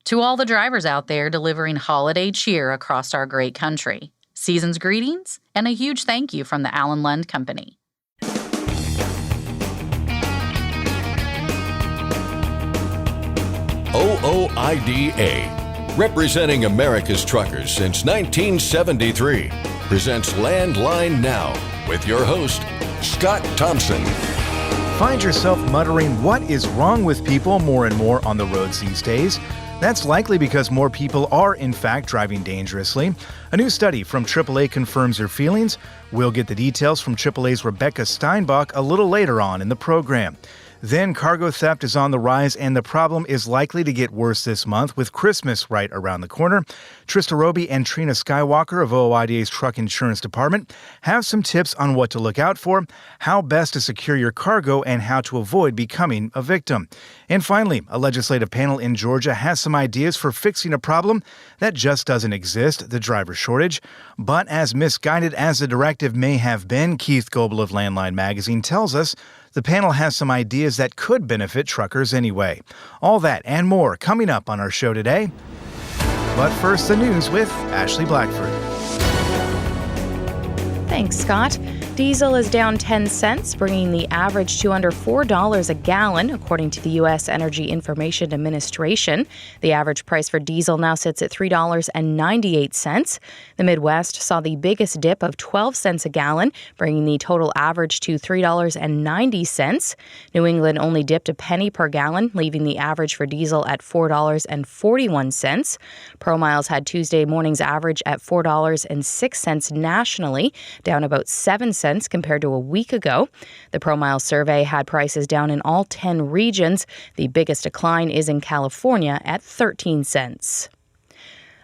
To all the drivers out there delivering holiday cheer across our great country, season's greetings and a huge thank you from the Allen Lund Company. OOIDA, representing America's truckers since 1973, presents Landline Now with your host, Scott Thompson. Find yourself muttering, "What is wrong with people?" more and more on the roads these days. That's likely because more people are, in fact, driving dangerously. A new study from AAA confirms your feelings. We'll get the details from AAA's Rebecca Steinbach a little later on in the program. Then cargo theft is on the rise, and the problem is likely to get worse this month with Christmas right around the corner. Trista Roby and Trina Skywalker of OOIDA's Truck Insurance Department have some tips on what to look out for, how best to secure your cargo, and how to avoid becoming a victim. And finally, a legislative panel in Georgia has some ideas for fixing a problem that just doesn't exist, the driver shortage. But as misguided as the directive may have been, Keith Goebel of Landline Magazine tells us the panel has some ideas that could benefit truckers anyway. All that and more coming up on our show today. But first, the news with Ashley Blackford. Thanks, Scott. Diesel is down 10 cents, bringing the average to under $4 a gallon, according to the U.S. Energy Information Administration. The average price for diesel now sits at $3.98. The Midwest saw the biggest dip of 12 cents a gallon, bringing the total average to $3.90. New England only dipped a penny per gallon, leaving the average for diesel at $4.41. ProMiles had Tuesday morning's average at $4.06 nationally, down about 7 cents compared to a week ago. The ProMiles survey had prices down in all 10 regions. The biggest decline is in California at 13 cents.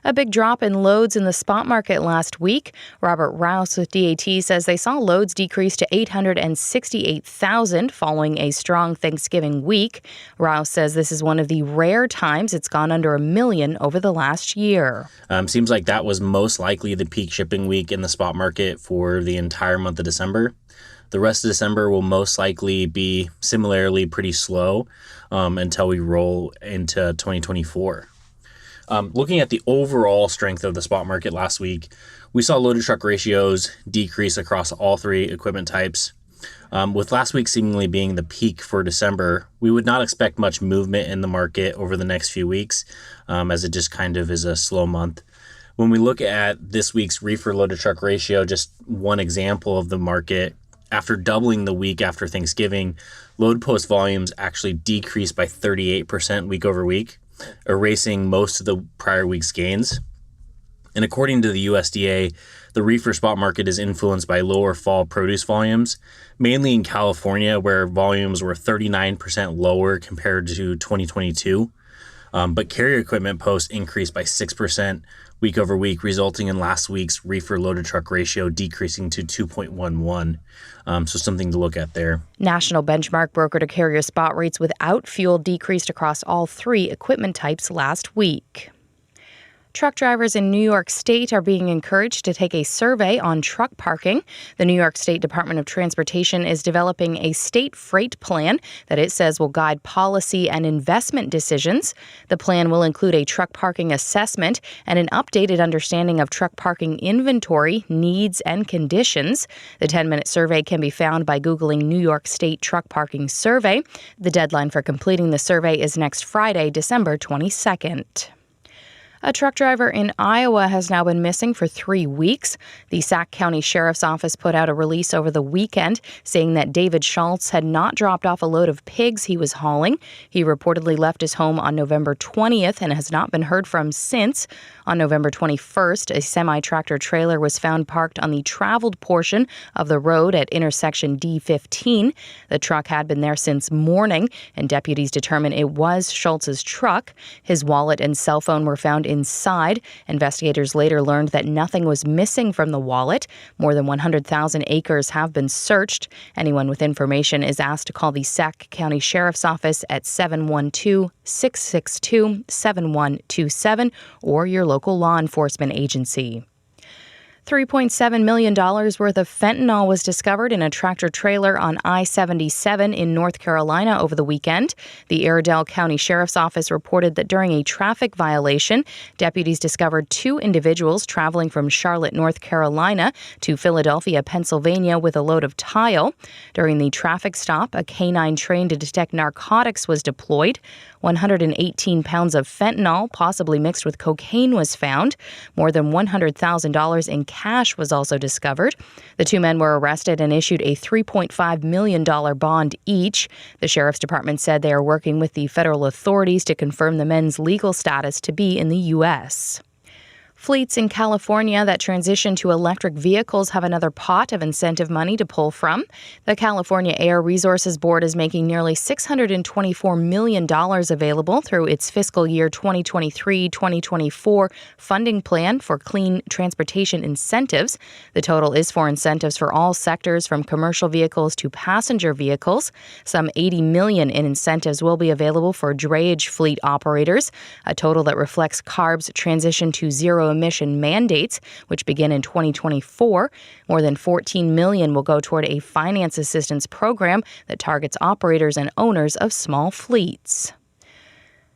A big drop in loads in the spot market last week. Robert Rouse with DAT says they saw loads decrease to 868,000 following a strong Thanksgiving week. Rouse says this is one of the rare times it's gone under 1 million over the last year. Seems like that was most likely the peak shipping week in the spot market for the entire month of December. The rest of December will most likely be similarly pretty slow until we roll into 2024. Looking at the overall strength of the spot market last week, we saw loaded truck ratios decrease across all three equipment types. With last week seemingly being the peak for December, we would not expect much movement in the market over the next few weeks, as it just kind of is a slow month. When we look at this week's reefer loaded truck ratio, just one example of the market, after doubling the week after Thanksgiving, load post volumes actually decreased by 38% week over week, erasing most of the prior week's gains. And according to the USDA, the reefer spot market is influenced by lower fall produce volumes, mainly in California, where volumes were 39% lower compared to 2022. But carrier equipment posts increased by 6% week over week, resulting in last week's reefer loaded truck ratio decreasing to 2.11. So something to look at there. National benchmark broker to carrier spot rates without fuel decreased across all three equipment types last week. Truck drivers in New York State are being encouraged to take a survey on truck parking. The New York State Department of Transportation is developing a state freight plan that it says will guide policy and investment decisions. The plan will include a truck parking assessment and an updated understanding of truck parking inventory, needs, and conditions. The 10-minute survey can be found by Googling New York State Truck Parking Survey. The deadline for completing the survey is next Friday, December 22nd. A truck driver in Iowa has now been missing for 3 weeks. The Sac County Sheriff's Office put out a release over the weekend saying that David Schultz had not dropped off a load of pigs he was hauling. He reportedly left his home on November 20th and has not been heard from since. On November 21st, a semi-tractor trailer was found parked on the traveled portion of the road at intersection D15. The truck had been there since morning, and deputies determined it was Schultz's truck. His wallet and cell phone were found inside. Investigators later learned that nothing was missing from the wallet. More than 100,000 acres have been searched. Anyone with information is asked to call the Sac County Sheriff's Office at 712-662-7127 or your local law enforcement agency. $3.7 million worth of fentanyl was discovered in a tractor-trailer on I-77 in North Carolina over the weekend. The Iredell County Sheriff's Office reported that during a traffic violation, deputies discovered two individuals traveling from Charlotte, North Carolina to Philadelphia, Pennsylvania with a load of tile. During the traffic stop, a canine trained to detect narcotics was deployed. 118 pounds of fentanyl, possibly mixed with cocaine, was found. More than $100,000 in cash was also discovered. The two men were arrested and issued a $3.5 million bond each. The Sheriff's Department said they are working with the federal authorities to confirm the men's legal status to be in the U.S. Fleets in California that transition to electric vehicles have another pot of incentive money to pull from. The California Air Resources Board is making nearly $624 million available through its fiscal year 2023-2024 funding plan for clean transportation incentives. The total is for incentives for all sectors from commercial vehicles to passenger vehicles. Some $80 million in incentives will be available for drayage fleet operators, a total that reflects CARB's transition to zero-emission mandates, which begin in 2024. More than $14 million will go toward a finance assistance program that targets operators and owners of small fleets.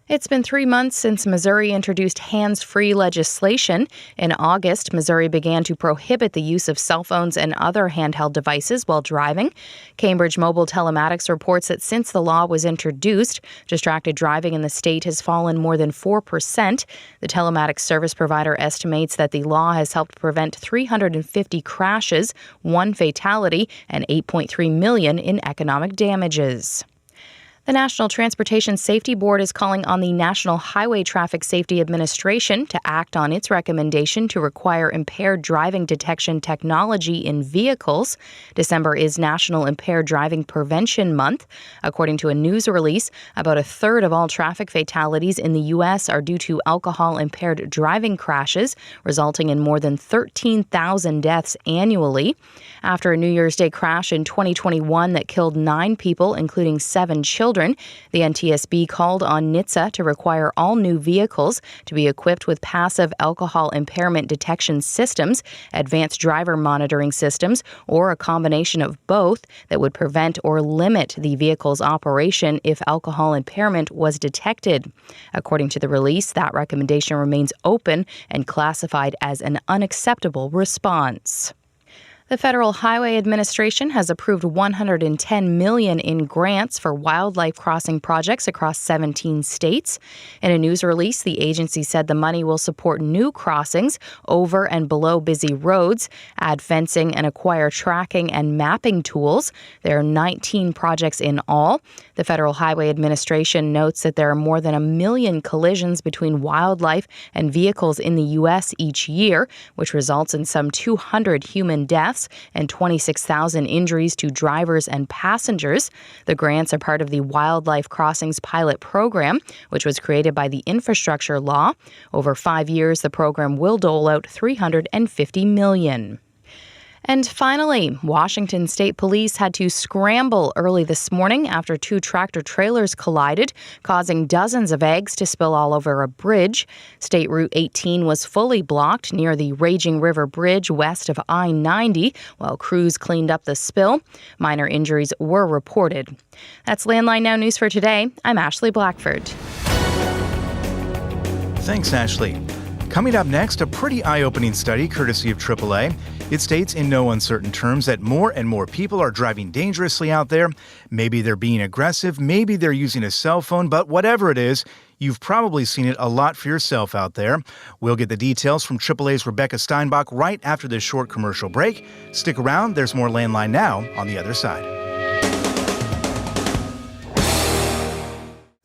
It's been 3 months since Missouri introduced hands-free legislation. In August, Missouri began to prohibit the use of cell phones and other handheld devices while driving. Cambridge Mobile Telematics reports that since the law was introduced, distracted driving in the state has fallen more than 4%. The telematics service provider estimates that the law has helped prevent 350 crashes, 1 fatality, and $8.3 million in economic damages. The National Transportation Safety Board is calling on the National Highway Traffic Safety Administration to act on its recommendation to require impaired driving detection technology in vehicles. December is National Impaired Driving Prevention Month. According to a news release, about a third of all traffic fatalities in the U.S. are due to alcohol-impaired driving crashes, resulting in more than 13,000 deaths annually. After a New Year's Day crash in 2021 that killed 9 people, including 7 children, the NTSB called on NHTSA to require all new vehicles to be equipped with passive alcohol impairment detection systems, advanced driver monitoring systems, or a combination of both that would prevent or limit the vehicle's operation if alcohol impairment was detected. According to the release, that recommendation remains open and classified as an unacceptable response. The Federal Highway Administration has approved $110 million in grants for wildlife crossing projects across 17 states. In a news release, the agency said the money will support new crossings over and below busy roads, add fencing, and acquire tracking and mapping tools. There are 19 projects in all. The Federal Highway Administration notes that there are more than 1 million collisions between wildlife and vehicles in the U.S. each year, which results in some 200 human deaths and 26,000 injuries to drivers and passengers. The grants are part of the Wildlife Crossings Pilot Program, which was created by the Infrastructure Law. Over 5 years, the program will dole out $350 million. And finally, Washington State Police had to scramble early this morning after 2 tractor-trailers collided, causing dozens of eggs to spill all over a bridge. State Route 18 was fully blocked near the Raging River Bridge west of I-90, while crews cleaned up the spill. Minor injuries were reported. That's Landline Now News for today. I'm Ashley Blackford. Thanks, Ashley. Coming up next, a pretty eye-opening study courtesy of AAA. It states in no uncertain terms that more and more people are driving dangerously out there. Maybe they're being aggressive, maybe they're using a cell phone, but whatever it is, you've probably seen it a lot for yourself out there. We'll get the details from AAA's Rebecca Steinbach right after this short commercial break. Stick around, there's more Landline Now on the other side.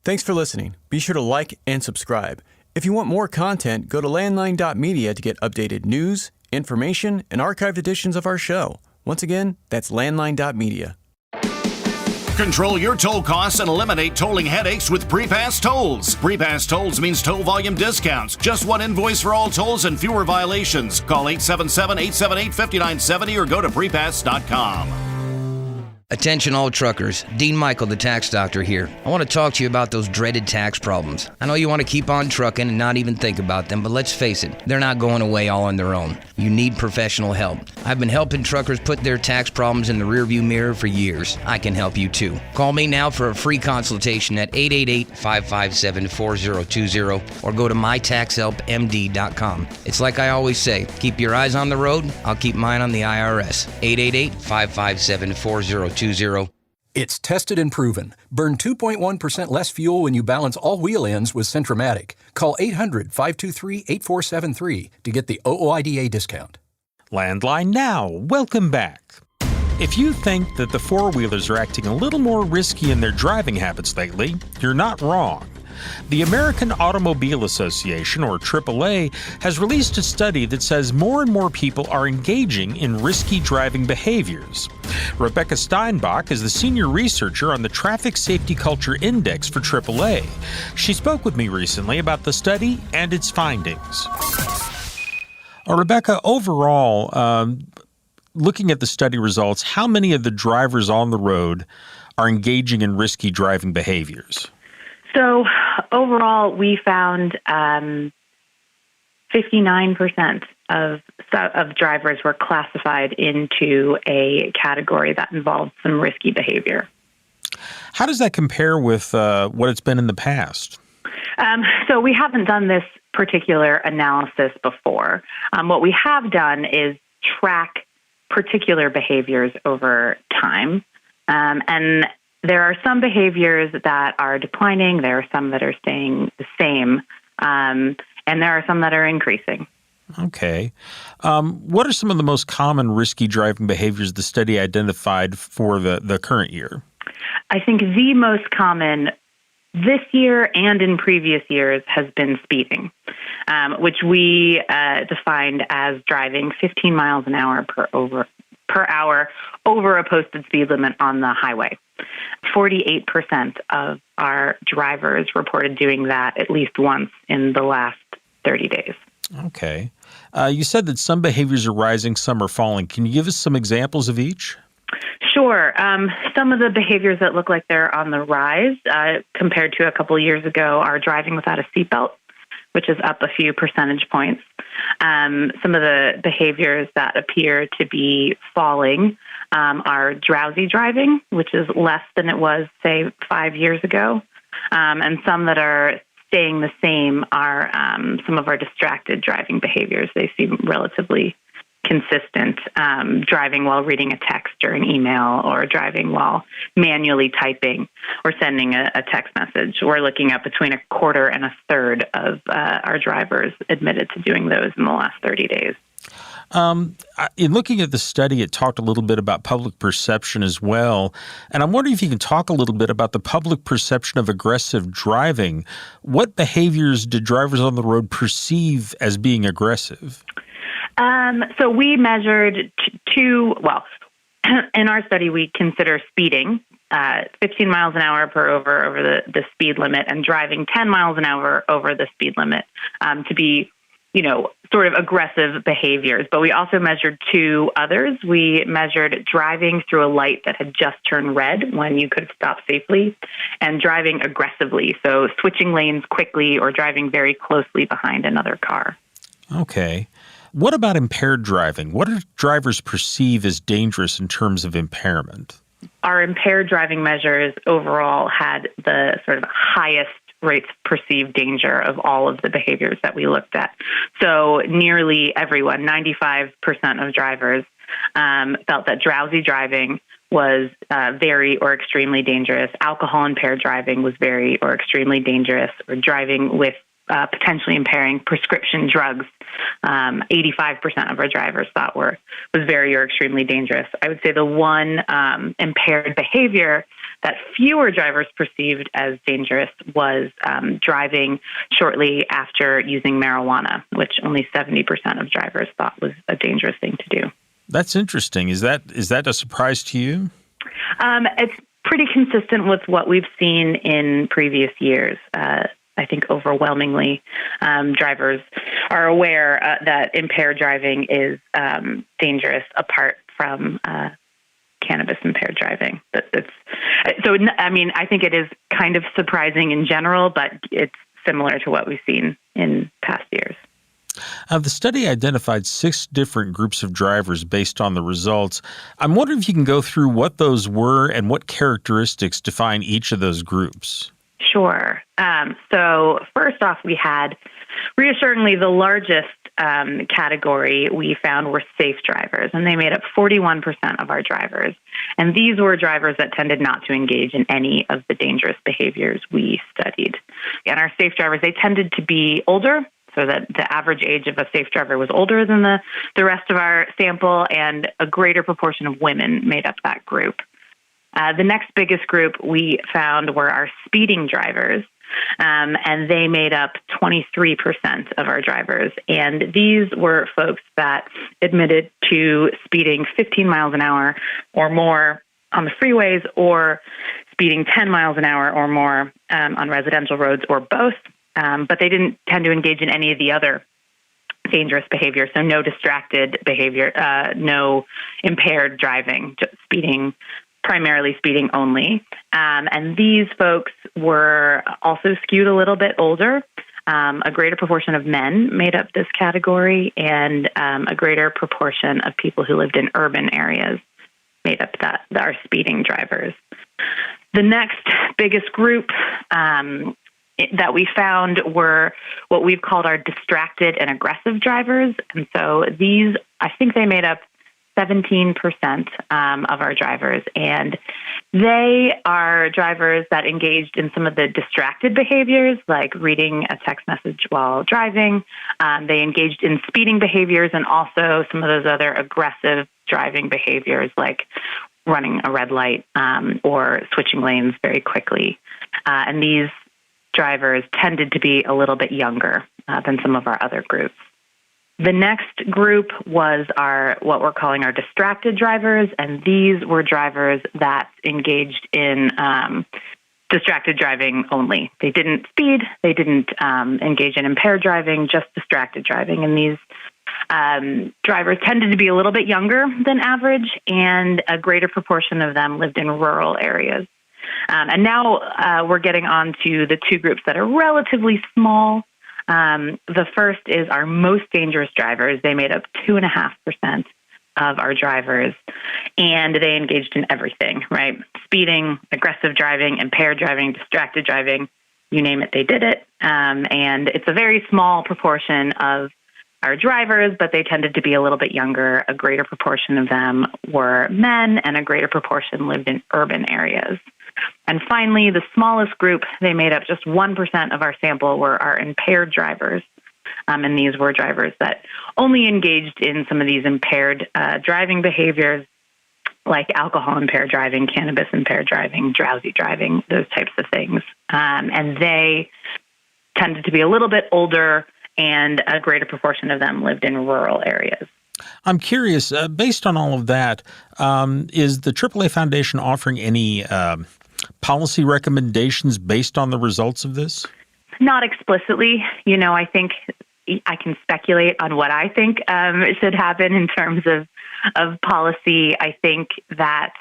Thanks for listening. Be sure to like and subscribe. If you want more content, go to landline.media to get updated news, information, and archived editions of our show. Once again, that's landline.media. Control your toll costs and eliminate tolling headaches with Prepass Tolls. Prepass Tolls means toll volume discounts. Just one invoice for all tolls and fewer violations. Call 877-878-5970 or go to prepass.com. Attention all truckers, Dean Michael, the tax doctor here. I want to talk to you about those dreaded tax problems. I know you want to keep on trucking and not even think about them, but let's face it, they're not going away all on their own. You need professional help. I've been helping truckers put their tax problems in the rearview mirror for years. I can help you too. Call me now for a free consultation at 888-557-4020 or go to mytaxhelpmd.com. It's like I always say, keep your eyes on the road, I'll keep mine on the IRS. 888-557-4020. It's tested and proven. Burn 2.1% less fuel when you balance all wheel ends with Centromatic. Call 800-523-8473 to get the OOIDA discount. Landline now. Welcome back. If you think that the four-wheelers are acting a little more risky in their driving habits lately, you're not wrong. The American Automobile Association, or AAA, has released a study that says more and more people are engaging in risky driving behaviors. Rebecca Steinbach is the senior researcher on the Traffic Safety Culture Index for AAA. She spoke with me recently about the study and its findings. Rebecca, overall, looking at the study results, how many of the drivers on the road are engaging in risky driving behaviors? So overall, we found 59% of drivers were classified into a category that involved some risky behavior. How does that compare with what it's been in the past? So we haven't done this particular analysis before. What we have done is track particular behaviors over time, and there are some behaviors that are declining, there are some that are staying the same, and there are some that are increasing. Okay. What are some of the most common risky driving behaviors the study identified for the current year? I think the most common this year and in previous years has been speeding, which we defined as driving 15 miles an hour per hour over a posted speed limit on the highway. 48% of our drivers reported doing that at least once in the last 30 days. Okay. You said that some behaviors are rising, some are falling. Can you give us some examples of each? Sure. Some of the behaviors that look like they're on the rise compared to a couple of years ago are driving without a seatbelt, which is up a few percentage points. Some of the behaviors that appear to be falling are drowsy driving, which is less than it was, say, 5 years ago. And some that are staying the same are some of our distracted driving behaviors. They seem relatively consistent, driving while reading a text or an email, or driving while manually typing or sending a text message. We're looking at between a quarter and a third of our drivers admitted to doing those in the last 30 days. In looking at the study, it talked a little bit about public perception as well. And I'm wondering if you can talk a little bit about the public perception of aggressive driving. What behaviors do drivers on the road perceive as being aggressive? So we measured in our study, we consider speeding 15 miles an hour per over the speed limit, and driving 10 miles an hour over the speed limit to be, sort of aggressive behaviors. But we also measured two others. We measured driving through a light that had just turned red when you could stop safely, and driving aggressively, so switching lanes quickly or driving very closely behind another car. Okay. What about impaired driving? What do drivers perceive as dangerous in terms of impairment? Our impaired driving measures overall had the sort of highest rates of perceived danger of all of the behaviors that we looked at. So nearly everyone, 95% of drivers, felt that drowsy driving was very or extremely dangerous. Alcohol-impaired driving was very or extremely dangerous, or driving with potentially impairing prescription drugs. 85% of our drivers thought was very or extremely dangerous. I would say the one impaired behavior that fewer drivers perceived as dangerous was driving shortly after using marijuana, which only 70% of drivers thought was a dangerous thing to do. That's interesting. Is that a surprise to you? It's pretty consistent with what we've seen in previous years. I think overwhelmingly, drivers are aware that impaired driving is dangerous, apart from cannabis impaired driving. I think it is kind of surprising in general, but it's similar to what we've seen in past years. The study identified 6 different groups of drivers based on the results. I'm wondering if you can go through what those were and what characteristics define each of those groups. Sure. So first off, we had, reassuringly, the largest category we found were safe drivers, and they made up 41% of our drivers. And these were drivers that tended not to engage in any of the dangerous behaviors we studied. And our safe drivers, they tended to be older, so that the average age of a safe driver was older than the rest of our sample, and a greater proportion of women made up that group. The next biggest group we found were our speeding drivers, and they made up 23% of our drivers. And these were folks that admitted to speeding 15 miles an hour or more on the freeways, or speeding 10 miles an hour or more on residential roads, or both. But they didn't tend to engage in any of the other dangerous behavior. So no distracted behavior, no impaired driving, just primarily speeding only. And these folks were also skewed a little bit older. A greater proportion of men made up this category, and a greater proportion of people who lived in urban areas made up our speeding drivers. The next biggest group that we found were what we've called our distracted and aggressive drivers. And so these, I think they made up 17% of our drivers. And they are drivers that engaged in some of the distracted behaviors, like reading a text message while driving. They engaged in speeding behaviors, and also some of those other aggressive driving behaviors, like running a red light or switching lanes very quickly. And these drivers tended to be a little bit younger than some of our other groups. The next group was what we're calling our distracted drivers, and these were drivers that engaged in distracted driving only. They didn't speed, they didn't engage in impaired driving, just distracted driving. And these drivers tended to be a little bit younger than average, and a greater proportion of them lived in rural areas. And now we're getting on to the 2 groups that are relatively small. The first is our most dangerous drivers. They made up 2.5% of our drivers, and they engaged in everything, right? Speeding, aggressive driving, impaired driving, distracted driving, you name it, they did it. And it's a very small proportion of our drivers, but they tended to be a little bit younger. A greater proportion of them were men, and a greater proportion lived in urban areas. And finally, the smallest group, they made up just 1% of our sample, were our impaired drivers. And these were drivers that only engaged in some of these impaired driving behaviors, like alcohol-impaired driving, cannabis-impaired driving, drowsy driving, those types of things. And they tended to be a little bit older, and a greater proportion of them lived in rural areas. I'm curious, based on all of that, is the AAA Foundation offering any policy recommendations based on the results of this? Not explicitly. I think I can speculate on what I think should happen in terms of policy. I think that,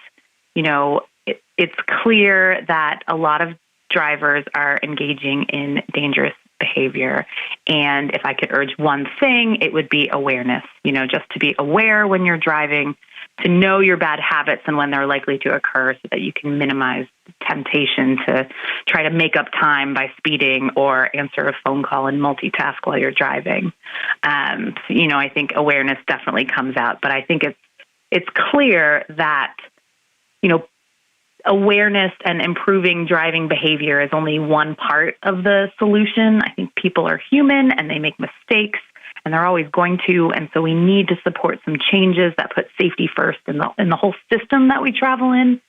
it's clear that a lot of drivers are engaging in dangerous behavior. And if I could urge one thing, it would be awareness, just to be aware when you're driving, to know your bad habits and when they're likely to occur, so that you can minimize the temptation to try to make up time by speeding or answer a phone call and multitask while you're driving. I think awareness definitely comes out, but I think it's clear that, awareness and improving driving behavior is only one part of the solution. I think people are human and they make mistakes, and they're always going to. And so we need to support some changes that put safety first in the whole system that we travel in,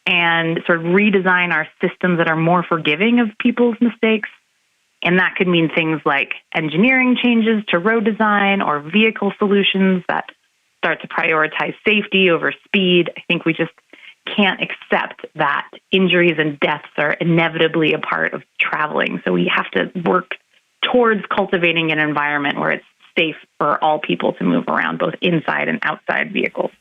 and sort of redesign our systems that are more forgiving of people's mistakes. And that could mean things like engineering changes to road design, or vehicle solutions that start to prioritize safety over speed. I think we just can't accept that injuries and deaths are inevitably a part of traveling. So we have to work towards cultivating an environment where it's safe for all people to move around, both inside and outside vehicles.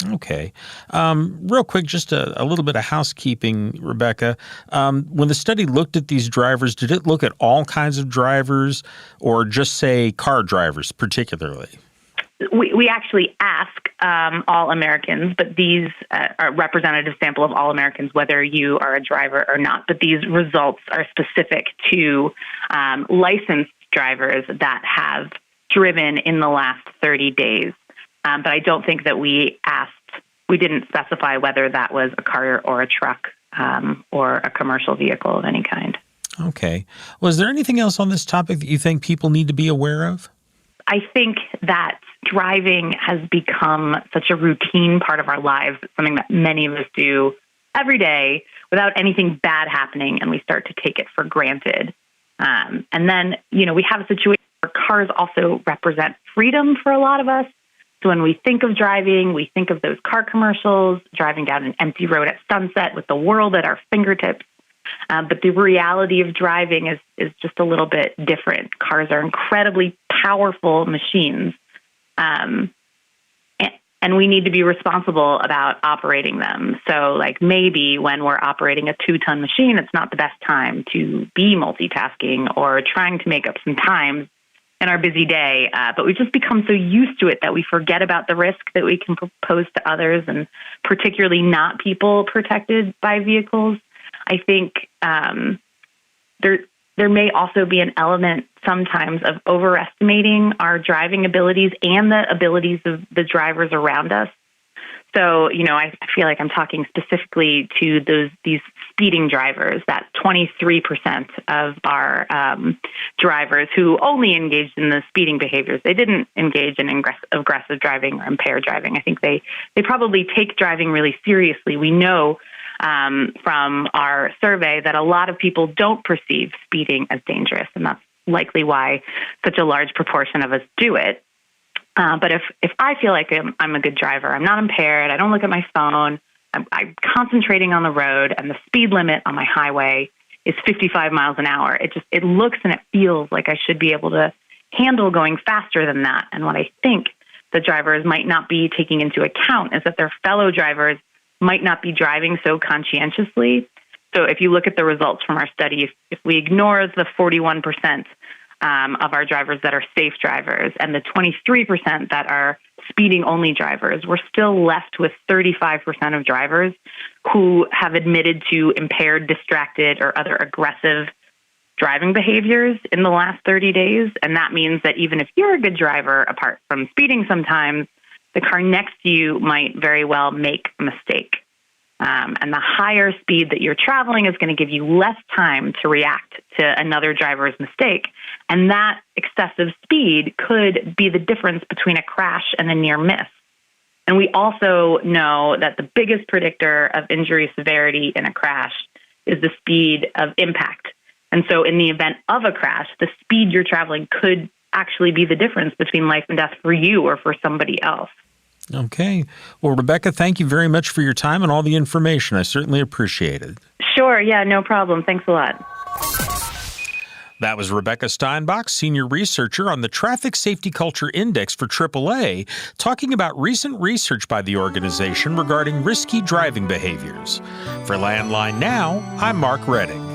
Okay. Real quick, just a little bit of housekeeping, Rebecca. When the study looked at these drivers, did it look at all kinds of drivers or just, say, car drivers particularly? We actually ask all Americans, but these are a representative sample of all Americans, whether you are a driver or not. But these results are specific to licensed drivers that have driven in the last 30 days. But I don't think that we didn't specify whether that was a car or a truck or a commercial vehicle of any kind. Okay. Was there anything else on this topic that you think people need to be aware of? I think that driving has become such a routine part of our lives. It's something that many of us do every day without anything bad happening, and we start to take it for granted. And then, we have a situation where cars also represent freedom for a lot of us. So when we think of driving, we think of those car commercials, driving down an empty road at sunset with the world at our fingertips. But the reality of driving is just a little bit different. Cars are incredibly powerful machines, and we need to be responsible about operating them. So, maybe when we're operating a 2-ton machine, it's not the best time to be multitasking or trying to make up some time in our busy day, but we've just become so used to it that we forget about the risk that we can pose to others, and particularly not people protected by vehicles. I think there may also be an element sometimes of overestimating our driving abilities and the abilities of the drivers around us. So, I feel like I'm talking specifically to these speeding drivers, that 23% of our drivers who only engaged in the speeding behaviors. They didn't engage in aggressive driving or impaired driving. I think they probably take driving really seriously. We know from our survey that a lot of people don't perceive speeding as dangerous, and that's likely why such a large proportion of us do it. But if I feel like I'm a good driver, I'm not impaired, I don't look at my phone, I'm concentrating on the road, and the speed limit on my highway is 55 miles an hour, it looks and it feels like I should be able to handle going faster than that. And what I think the drivers might not be taking into account is that their fellow drivers might not be driving so conscientiously. So if you look at the results from our study, if we ignore the 41% of our drivers that are safe drivers and the 23% that are speeding-only drivers, we're still left with 35% of drivers who have admitted to impaired, distracted, or other aggressive driving behaviors in the last 30 days. And that means that even if you're a good driver, apart from speeding sometimes, the car next to you might very well make a mistake. And the higher speed that you're traveling is going to give you less time to react to another driver's mistake. And that excessive speed could be the difference between a crash and a near miss. And we also know that the biggest predictor of injury severity in a crash is the speed of impact. And so in the event of a crash, the speed you're traveling could actually be the difference between life and death for you or for somebody else. Okay. Well, Rebecca, thank you very much for your time and all the information. I certainly appreciate it. Sure. Yeah, no problem. Thanks a lot. That was Rebecca Steinbach, Senior Researcher on the Traffic Safety Culture Index for AAA, talking about recent research by the organization regarding risky driving behaviors. For Landline Now, I'm Mark Redding.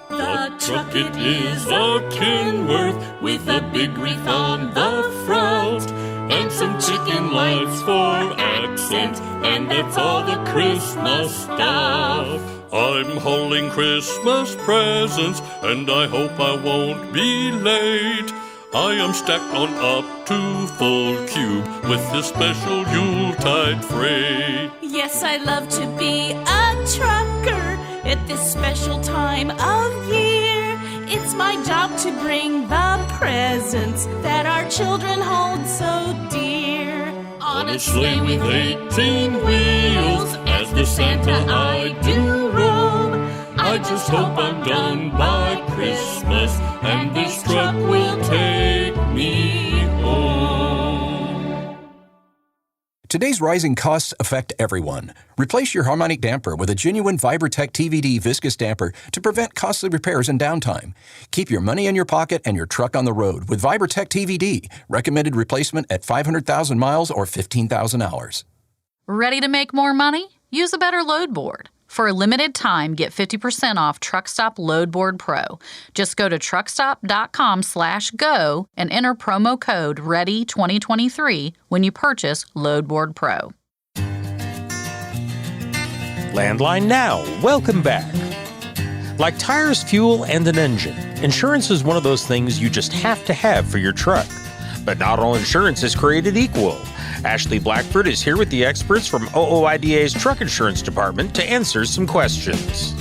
The truck, it is a Kenworth with a big wreath on the front and some chicken lights for accent, and that's all the Christmas stuff. I'm hauling Christmas presents, and I hope I won't be late. I am stacked on up to full cube with this special Yuletide freight. Yes, I love to be a trucker at this special time of year. It's my job to bring the presents that our children hold so dear. On a sleigh with 18 wheels, as the Santa I do roam. I just hope I'm done by Christmas, and this truck will take me home. Today's rising costs affect everyone. Replace your harmonic damper with a genuine Vibertech TVD viscous damper to prevent costly repairs and downtime. Keep your money in your pocket and your truck on the road with Vibertech TVD. Recommended replacement at 500,000 miles or 15,000 hours. Ready to make more money? Use a better load board. For a limited time, get 50% off Truckstop Load Board Pro. Just go to truckstop.com/go and enter promo code READY2023 when you purchase Load Board Pro. Landline Now, welcome back. Like tires, fuel, and an engine, insurance is one of those things you just have to have for your truck. But not all insurance is created equal. Ashley Blackford is here with the experts from OOIDA's Truck Insurance Department to answer some questions.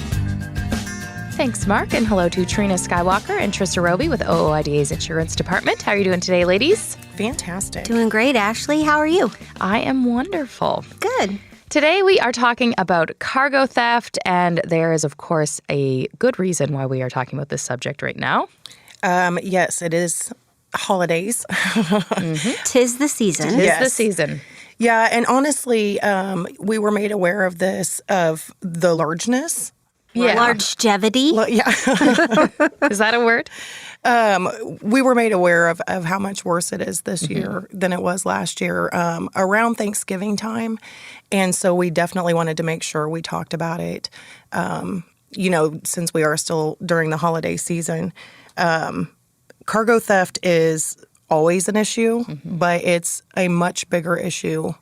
Thanks, Mark, and hello to Trina Skywalker and Trista Roby with OOIDA's Insurance Department. How are you doing today, ladies? Fantastic. Doing great, Ashley. How are you? I am wonderful. Good. Today we are talking about cargo theft, and there is, of course, a good reason why we are talking about this subject right now. Yes, it is holidays. Tis the season. Tis the season. Yeah, and honestly, we were made aware of this, of the largeness. Yeah. Longevity. Yeah. Is that a word? We were made aware of how much worse it is this year than it was last year around Thanksgiving time. And so we definitely wanted to make sure we talked about it, since we are still during the holiday season. Cargo theft is always an issue, but it's a much bigger issue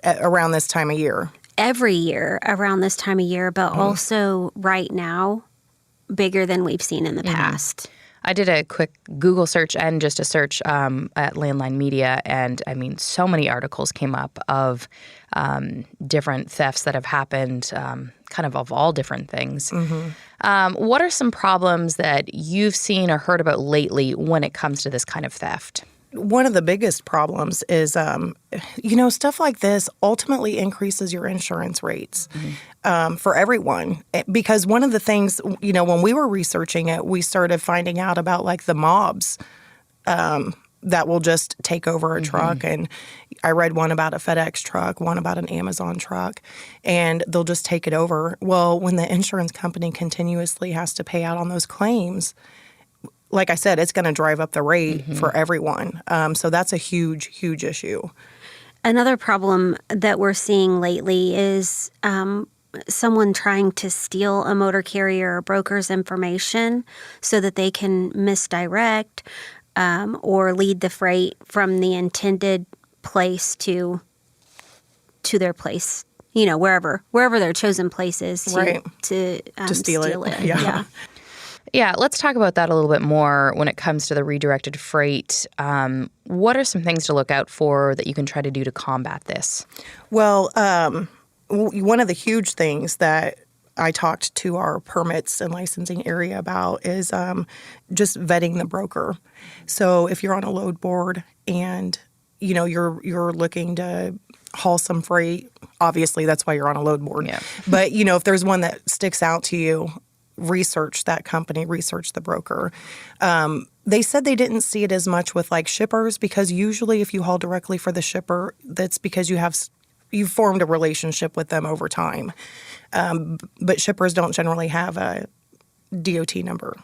around this time of year. Every year around this time of year, but also right now, bigger than we've seen in the past. I did a quick Google search and just a search at Landline Media, and I mean, so many articles came up of different thefts that have happened, kind of all different things. What are some problems that you've seen or heard about lately when it comes to this kind of theft? One of the biggest problems is, stuff like this ultimately increases your insurance rates for everyone. Because one of the things, when we were researching it, we started finding out about like the mobs that will just take over a truck. And I read one about a FedEx truck, one about an Amazon truck, and they'll just take it over. Well, when the insurance company continuously has to pay out on those claims, like I said, it's going to drive up the rate for everyone. So that's a huge, huge issue. Another problem that we're seeing lately is someone trying to steal a motor carrier or broker's information so that they can misdirect or lead the freight from the intended place to their place, wherever their chosen place is to steal it. Yeah. Yeah, let's talk about that a little bit more when it comes to the redirected freight. What are some things to look out for that you can try to do to combat this? Well, one of the huge things that I talked to our permits and licensing area about is just vetting the broker. So if you're on a load board and you're looking to haul some freight, obviously that's why you're on a load board. Yeah. But if there's one that sticks out to you, research that company, research the broker. They said they didn't see it as much with like shippers because usually if you haul directly for the shipper, that's because you've formed a relationship with them over time. But shippers don't generally have a DOT number.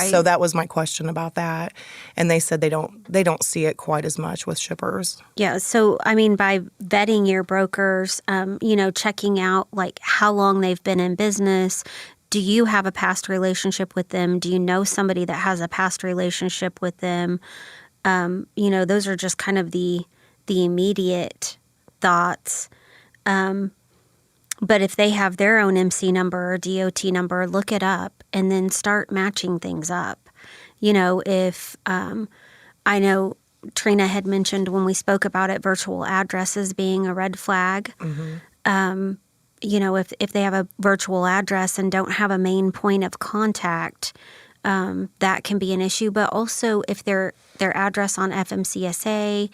So that was my question about that. And they said they don't see it quite as much with shippers. Yeah. So, I mean, by vetting your brokers, checking out like how long they've been in business. Do you have a past relationship with them? Do you know somebody that has a past relationship with them? Those are just kind of the immediate thoughts. But if they have their own MC number or DOT number, look it up and then start matching things up. If I know Trina had mentioned when we spoke about it, virtual addresses being a red flag. If they have a virtual address and don't have a main point of contact, that can be an issue. But also if their address on FMCSA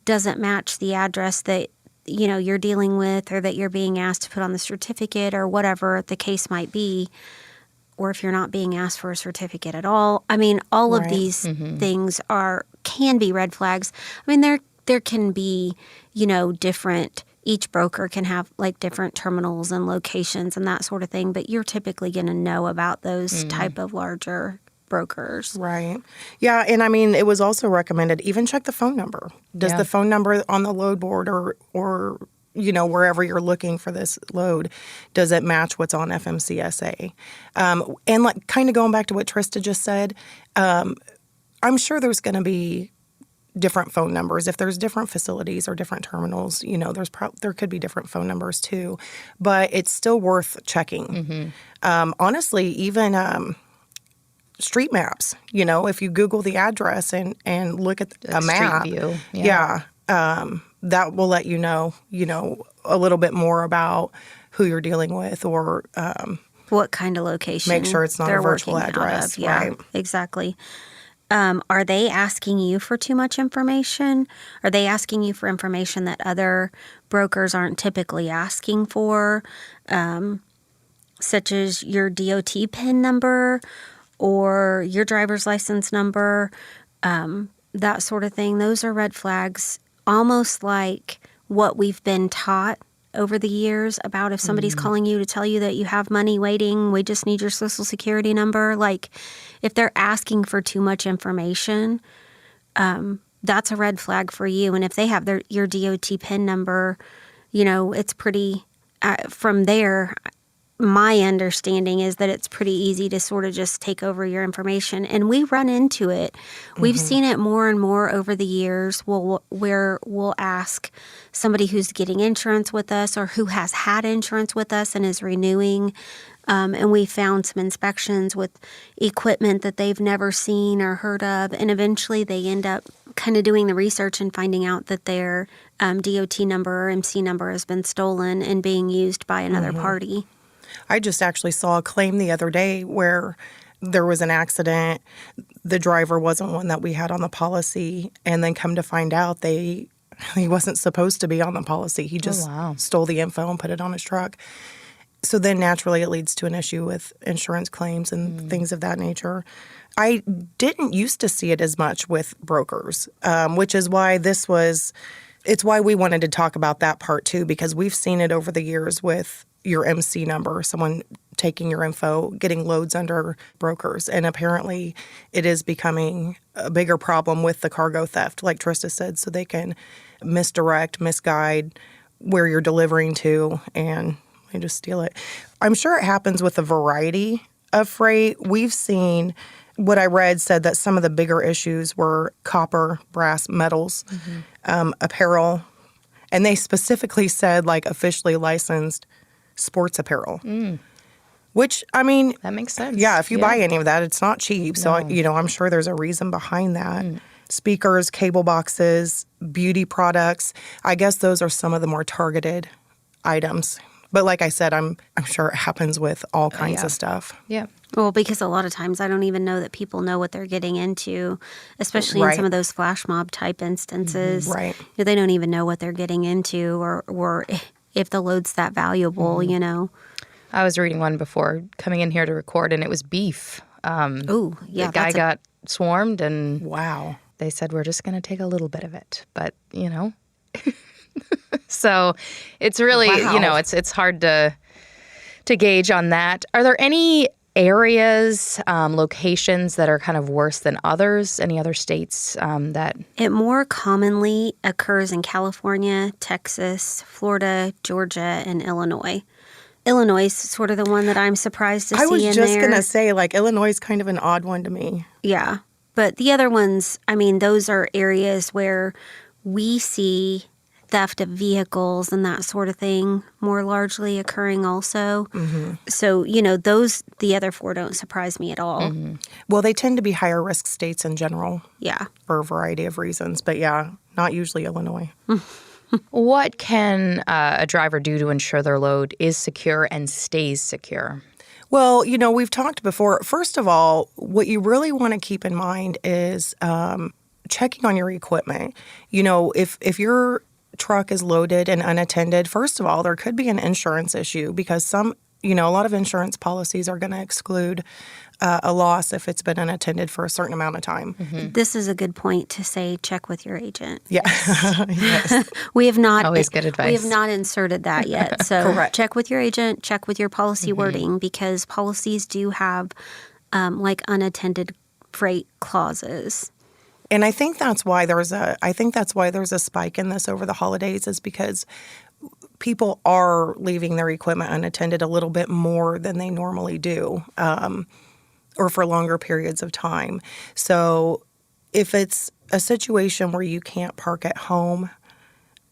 doesn't match the address that you're dealing with or that you're being asked to put on the certificate or whatever the case might be, or if you're not being asked for a certificate at all. I mean, all of these things can be red flags. I mean, there can be, different. Each broker can have like different terminals and locations and that sort of thing, but you're typically going to know about those type of larger brokers. Right. Yeah, and I mean, it was also recommended even check the phone number. Does the phone number on the load board or wherever you're looking for this load, does it match what's on FMCSA? And like kind of going back to what Trista just said, I'm sure there's going to be different phone numbers. If there's different facilities or different terminals, there could be different phone numbers too. But it's still worth checking. Honestly, even street maps, if you Google the address and look at a map, Street view. that will let you know a little bit more about who you're dealing with or what kind of location. Make sure it's not a virtual address. Yeah, right. Exactly. Are they asking you for too much information? Are they asking you for information that other brokers aren't typically asking for, such as your DOT PIN number or your driver's license number, that sort of thing? Those are red flags, almost like what we've been taught over the years about if somebody's calling you to tell you that you have money waiting, we just need your social security number. Like, if they're asking for too much information, that's a red flag for you. And if they have your DOT PIN number, it's pretty, from there, my understanding is that it's pretty easy to sort of just take over your information. And we run into it. We've seen it more and more over the years where we'll ask somebody who's getting insurance with us or who has had insurance with us and is renewing. And we found some inspections with equipment that they've never seen or heard of. And eventually they end up kind of doing the research and finding out that their DOT number or MC number has been stolen and being used by another party. I just actually saw a claim the other day where there was an accident. The driver wasn't one that we had on the policy. And then come to find out he wasn't supposed to be on the policy. He just stole the info and put it on his truck. So then naturally it leads to an issue with insurance claims and things of that nature. I didn't used to see it as much with brokers, which is why it's why we wanted to talk about that part too, because we've seen it over the years with your MC number, someone taking your info, getting loads under brokers. And apparently it is becoming a bigger problem with the cargo theft, like Trista said, so they can misdirect, misguide where you're delivering to and just steal it. I'm sure it happens with a variety of freight. We've seen, what I read said that some of the bigger issues were copper, brass, metals, apparel, and they specifically said like officially licensed sports apparel, which, I mean, that makes sense. Yeah, if you buy any of that, it's not cheap. So, I'm sure there's a reason behind that. Speakers, cable boxes, beauty products. I guess those are some of the more targeted items. But like I said, I'm sure it happens with all kinds of stuff. Yeah. Well, because a lot of times I don't even know that people know what they're getting into, especially in some of those flash mob type instances. Right. They don't even know what they're getting into or if the load's that valuable, I was reading one before coming in here to record, and it was beef. The guy got swarmed, and they said, we're just going to take a little bit of it. But, so it's really, it's hard to gauge on that. Are there any areas, locations that are kind of worse than others? Any other states that... It more commonly occurs in California, Texas, Florida, Georgia, and Illinois. Illinois is sort of the one that I'm surprised to see in there. I was just going to say, like, Illinois is kind of an odd one to me. Yeah. But the other ones, I mean, those are areas where we see theft of vehicles and that sort of thing more largely occurring also. So, the other four don't surprise me at all. Well, they tend to be higher risk states in general. Yeah. For a variety of reasons. But not usually Illinois. What can a driver do to ensure their load is secure and stays secure? Well, we've talked before. First of all, what you really want to keep in mind is checking on your equipment. If your truck is loaded and unattended, first of all, there could be an insurance issue because a lot of insurance policies are going to exclude a loss if it's been unattended for a certain amount of time. This is a good point to say check with your agent. Yeah. Yes. We have not always good advice. We have not inserted that yet. So Correct. Check with your agent, check with your policy wording because policies do have like unattended freight clauses. And I think that's why there's a spike in this over the holidays is because people are leaving their equipment unattended a little bit more than they normally do, or for longer periods of time. So if it's a situation where you can't park at home,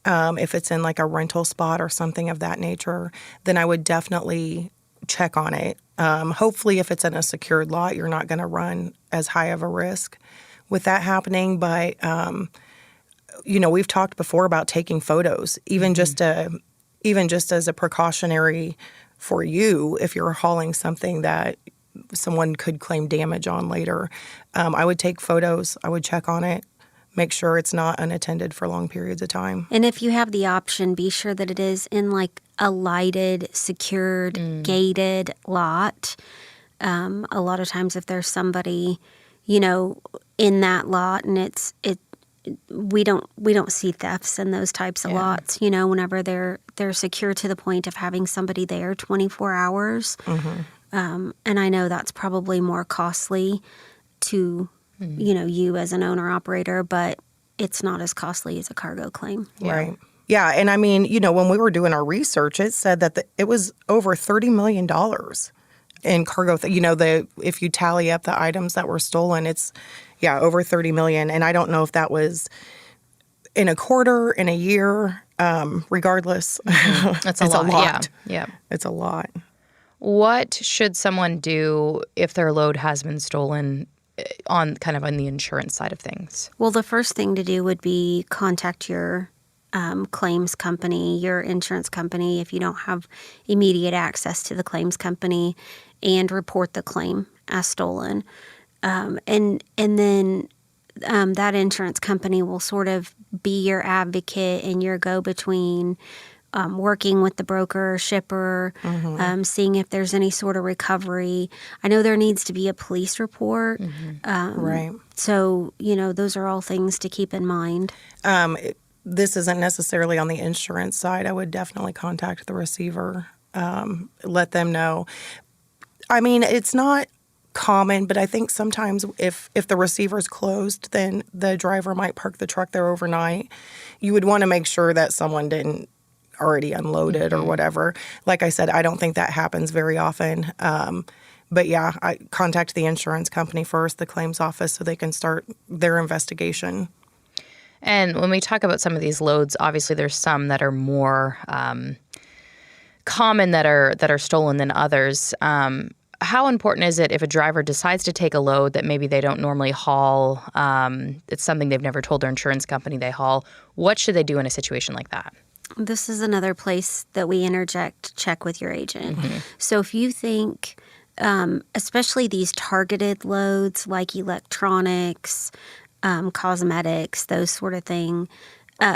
if it's in like a rental spot or something of that nature, then I would definitely check on it. Hopefully, if it's in a secured lot, you're not going to run as high of a risk with that happening. But, we've talked before about taking photos, even just as a precautionary for you if you're hauling something that someone could claim damage on later. I would take photos. I would check on it. Make sure it's not unattended for long periods of time. And if you have the option, be sure that it is in like a lighted, secured, gated lot. A lot of times if there's somebody, in that lot and we don't see thefts in those types of lots, whenever they're secure to the point of having somebody there 24 hours. And I know that's probably more costly to you as an owner-operator, but it's not as costly as a cargo claim. Yeah. Right. Yeah, and I mean, when we were doing our research, it said that it was over $30 million in cargo. If you tally up the items that were stolen, it's, over $30 million. And I don't know if that was in a quarter, in a year, regardless. That's a lot. Yeah. It's a lot. What should someone do if their load has been stolen on the insurance side of things? Well, the first thing to do would be contact your claims company, your insurance company, if you don't have immediate access to the claims company, and report the claim as stolen. And then that insurance company will sort of be your advocate and your go-between, working with the broker or shipper, seeing if there's any sort of recovery. I know there needs to be a police report. Right. So, those are all things to keep in mind. This isn't necessarily on the insurance side. I would definitely contact the receiver, let them know. I mean, it's not common, but I think sometimes if the receiver's closed, then the driver might park the truck there overnight. You would want to make sure that someone didn't already unloaded or whatever. Like I said, I don't think that happens very often. But yeah, I contact the insurance company first, the claims office, so they can start their investigation. And when we talk about some of these loads, obviously there's some that are more common that are stolen than others. How important is it if a driver decides to take a load that maybe they don't normally haul? It's something they've never told their insurance company they haul. What should they do in a situation like that? This is another place that we interject, check with your agent. So if you think, especially these targeted loads like electronics, cosmetics, those sort of thing,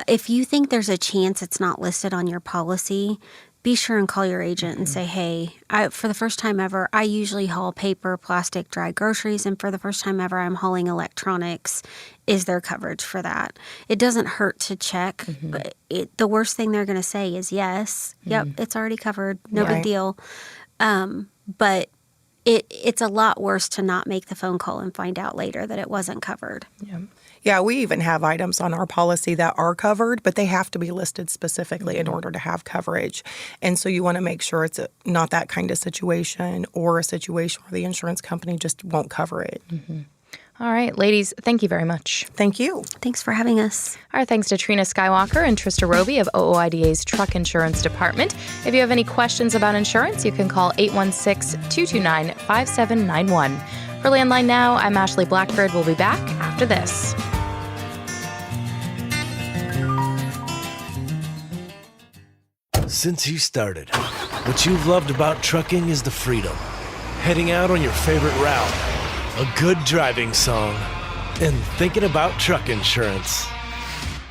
if you think there's a chance it's not listed on your policy, be sure and call your agent and say, hey, for the first time ever, I usually haul paper, plastic, dry groceries, and for the first time ever, I'm hauling electronics. Is there coverage for that? It doesn't hurt to check. But the worst thing they're going to say is yes. Yep, it's already covered. No big deal. But it's a lot worse to not make the phone call and find out later that it wasn't covered. Yeah, we even have items on our policy that are covered, but they have to be listed specifically in order to have coverage. And so you want to make sure it's not that kind of situation or a situation where the insurance company just won't cover it. All right, ladies, thank you very much. Thank you. Thanks for having us. Our thanks to Trina Skywalker and Trista Roby of OOIDA's Truck Insurance Department. If you have any questions about insurance, you can call 816-229-5791. For Landline Now, I'm Ashley Blackbird. We'll be back after this. Since you started, what you've loved about trucking is the freedom. Heading out on your favorite route, a good driving song, and thinking about truck insurance.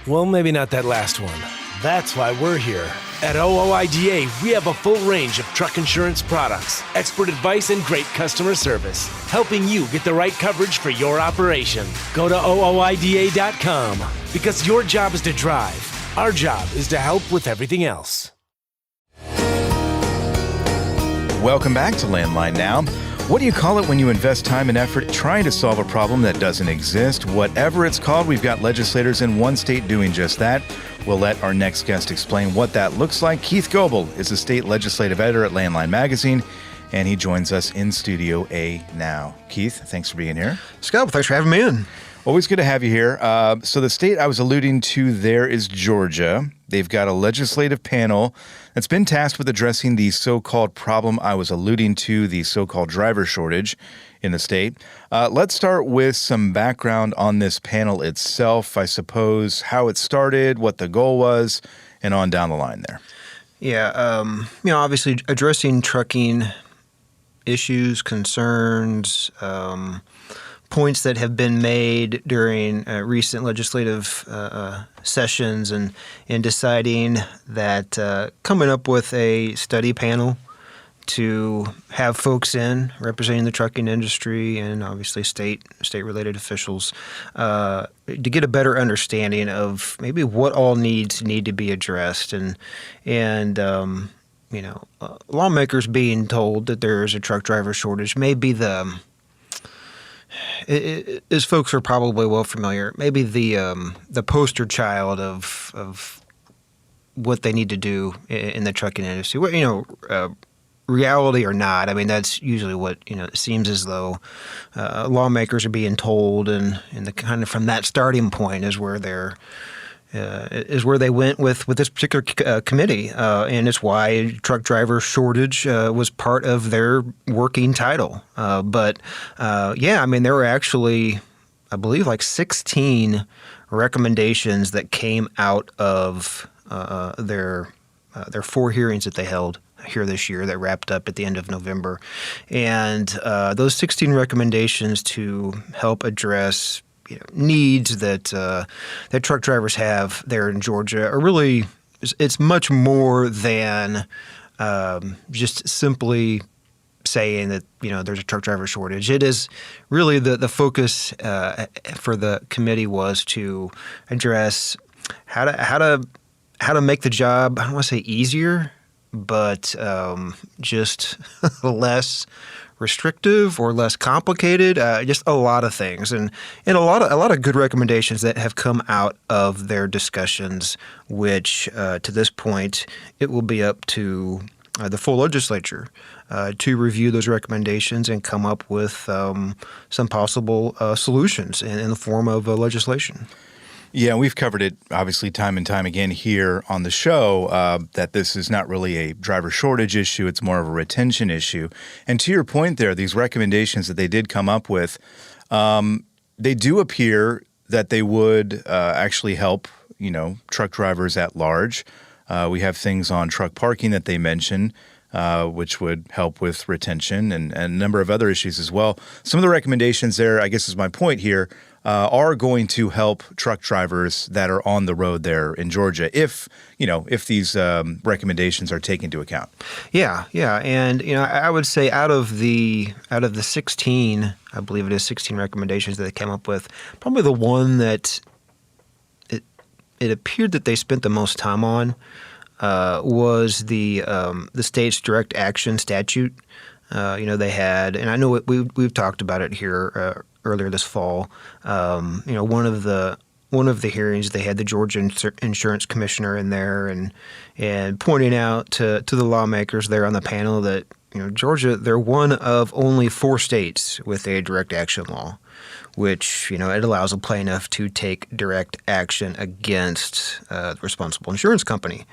Well, maybe not that last one. That's why we're here. At OOIDA, we have a full range of truck insurance products, expert advice, and great customer service, helping you get the right coverage for your operation. Go to OOIDA.com, because your job is to drive. Our job is to help with everything else. Welcome back to Landline Now. What do you call it when you invest time and effort trying to solve a problem that doesn't exist? Whatever it's called, we've got legislators in one state doing just that. We'll let our next guest explain what that looks like. Keith Goebel is a state legislative editor at Landline Magazine, and he joins us in Studio A now. Keith, thanks for being here. Scott, thanks for having me in. Always good to have you here. So the state I was alluding to there is Georgia. They've got a legislative panel that's been tasked with addressing the so-called problem I was alluding to, the so-called driver shortage in the state. Let's start with some background on this panel itself, I suppose, how it started, what the goal was, and on down the line there. Yeah, obviously addressing trucking issues, concerns, points that have been made during recent legislative sessions and deciding that coming up with a study panel to have folks in representing the trucking industry and obviously state-related officials to get a better understanding of maybe what all need to be addressed and lawmakers being told that there is a truck driver shortage may be as folks are probably well familiar, maybe the poster child of what they need to do in the trucking industry. Reality or not, I mean, that's usually what, it seems as though lawmakers are being told, and the kind of from that starting point is where they went with this particular committee, and it's why truck driver shortage was part of their working title. There were actually, I believe, like 16 recommendations that came out of their 4 hearings that they held here this year that wrapped up at the end of November. And those 16 recommendations to help address needs that truck drivers have there in Georgia are really, it's much more than just simply saying that there's a truck driver shortage. It is really the focus for the committee was to address how to make the job, I don't want to say easier, but just less restrictive or less complicated, just a lot of things, and a lot of good recommendations that have come out of their discussions, which to this point it will be up to the full legislature to review those recommendations and come up with some possible solutions in the form of legislation. Yeah, we've covered it obviously time and time again here on the show that this is not really a driver shortage issue. It's more of a retention issue. And to your point there, these recommendations that they did come up with, they do appear that they would actually help, truck drivers at large. We have things on truck parking that they mention, which would help with retention and a number of other issues as well. Some of the recommendations there, I guess is my point here, are going to help truck drivers that are on the road there in Georgia if these recommendations are taken into account. Yeah. And, I would say out of the 16, I believe it is 16 recommendations that they came up with, probably the one that it appeared that they spent the most time on was the state's direct action statute. They had, and I know we've talked about it here earlier this fall. One of the hearings, they had the Georgia Insurance Commissioner in there, and pointing out to the lawmakers there on the panel that Georgia, they're one of only 4 states with a direct action law, which it allows a plaintiff to take direct action against the responsible insurance company.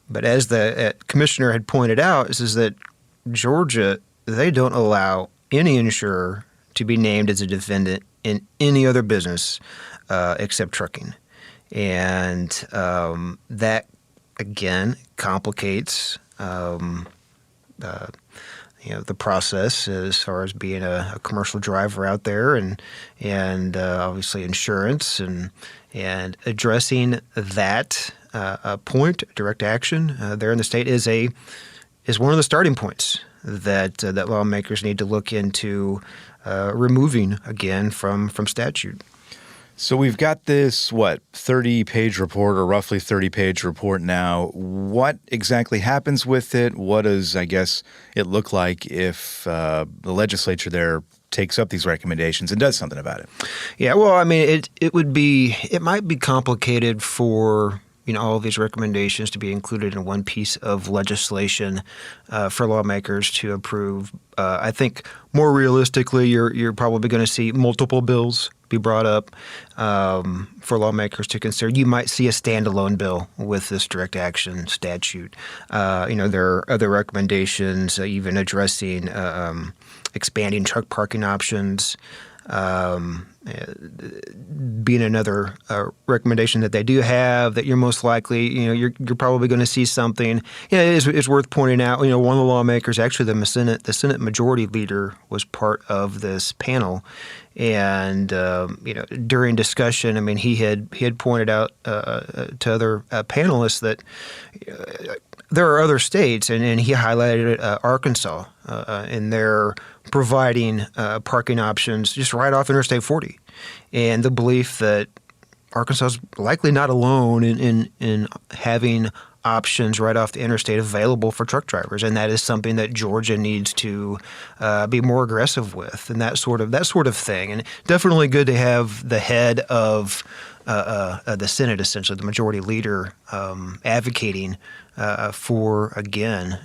But as the commissioner had pointed out, is that Georgia, they don't allow any insurer to be named as a defendant in any other business except trucking. And that, again, complicates the process as far as being a commercial driver out there and obviously insurance and addressing that point, direct action there in the state is one of the starting points that lawmakers need to look into removing again from statute. So we've got this, 30-page report or roughly 30-page report now. What exactly happens with it? What does, I guess, it look like if the legislature there takes up these recommendations and does something about it? Yeah, well, I mean, it might be complicated for all of these recommendations to be included in one piece of legislation for lawmakers to approve. I think more realistically, you're probably going to see multiple bills be brought up for lawmakers to consider. You might see a standalone bill with this direct action statute. There are other recommendations, even addressing expanding truck parking options. Being another recommendation that they do have, that you're most likely, you're probably going to see something. It's worth pointing out, one of the lawmakers, actually the Senate Majority Leader, was part of this panel, and during discussion, he had pointed out to other panelists that there are other states, and he highlighted Arkansas, and they're providing parking options just right off Interstate 40, and the belief that Arkansas is likely not alone in having options right off the interstate available for truck drivers, and that is something that Georgia needs to be more aggressive with, and that sort of thing. And definitely good to have the head of the Senate, essentially the majority leader, advocating for again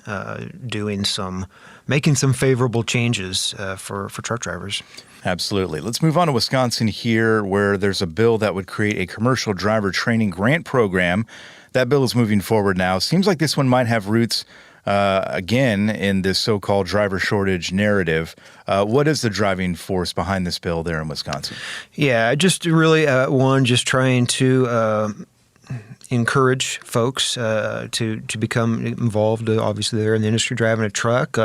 making some favorable changes for truck drivers. Absolutely. Let's move on to Wisconsin here, where there's a bill that would create a commercial driver training grant program. That bill is moving forward now. Seems like this one might have roots again in this so-called driver shortage narrative. What is the driving force behind this bill there in Wisconsin? Yeah, just really just trying to encourage folks to become involved. Obviously, they're in the industry driving a truck.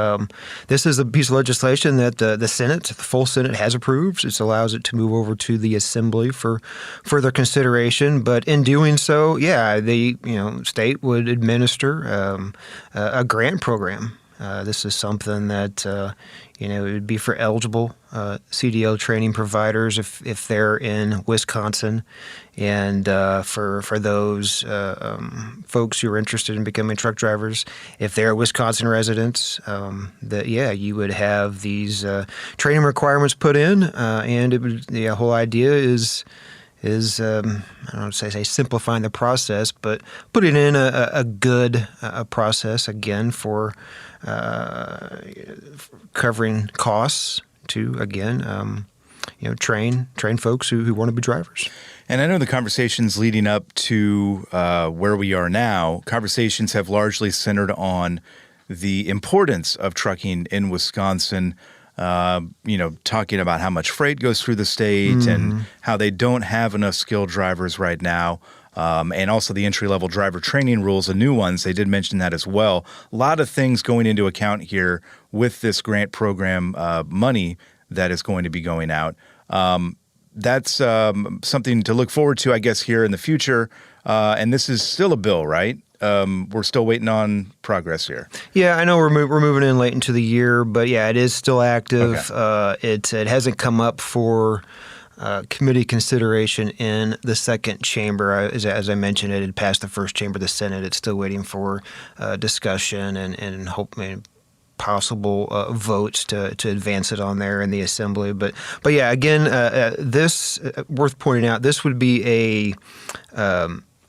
This is a piece of legislation that the Senate, the full Senate, has approved. It allows it to move over to the Assembly for further consideration. But in doing so, the state would administer a grant program. This is something that it would be for eligible CDL training providers if they're in Wisconsin, and for those folks who are interested in becoming truck drivers, if they're Wisconsin residents, you would have these training requirements put in, and the whole idea is I don't want to say simplifying the process, but putting in a good process again for covering costs to again train folks who want to be drivers. And I know the conversations leading up to where we are now, conversations have largely centered on the importance of trucking in Wisconsin. Talking about how much freight goes through the state and how they don't have enough skilled drivers right now. And also the entry-level driver training rules, the new ones, they did mention that as well. A lot of things going into account here with this grant program money that is going to be going out. That's something to look forward to, I guess, here in the future. And this is still a bill, right? We're still waiting on progress here. Yeah, I know we're moving in late into the year, but it is still active. Okay. It hasn't come up for committee consideration in the second chamber. As I mentioned, it had passed the first chamber of the Senate. It's still waiting for discussion and possible votes to advance it on there in the Assembly. But again, this worth pointing out. This would be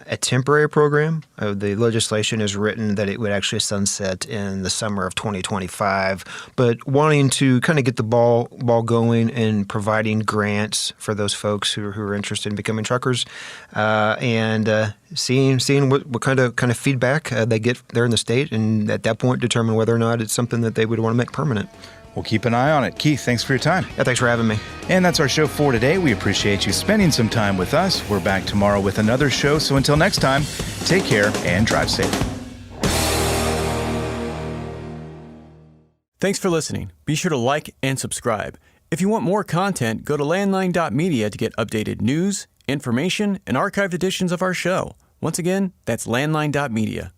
a temporary program. The legislation is written that it would actually sunset in the summer of 2025, but wanting to kind of get the ball going and providing grants for those folks who are interested in becoming truckers, and seeing what kind of feedback they get there in the state, and at that point determine whether or not it's something that they would want to make permanent. We'll keep an eye on it. Keith, thanks for your time. Yeah, thanks for having me. And that's our show for today. We appreciate you spending some time with us. We're back tomorrow with another show. So until next time, take care and drive safe. Thanks for listening. Be sure to like and subscribe. If you want more content, go to landline.media to get updated news, information, and archived editions of our show. Once again, that's landline.media.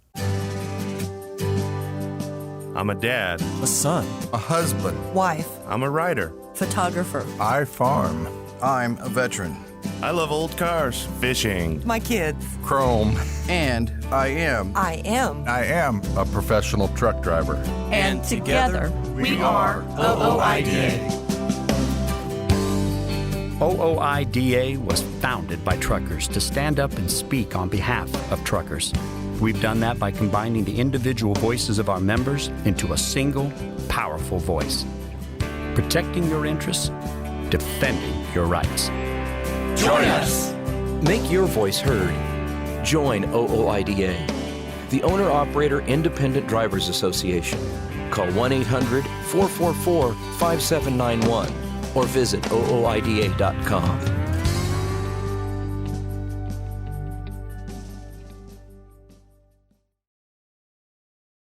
I'm a dad, a son, a husband, wife. I'm a writer, photographer. I farm. I'm a veteran. I love old cars, fishing, my kids, Chrome, and I am a professional truck driver. And together we are OOIDA. OOIDA was founded by truckers to stand up and speak on behalf of truckers. We've done that by combining the individual voices of our members into a single, powerful voice. Protecting your interests, defending your rights. Join us! Make your voice heard. Join OOIDA, the Owner-Operator Independent Drivers Association. Call 1-800-444-5791 or visit ooida.com.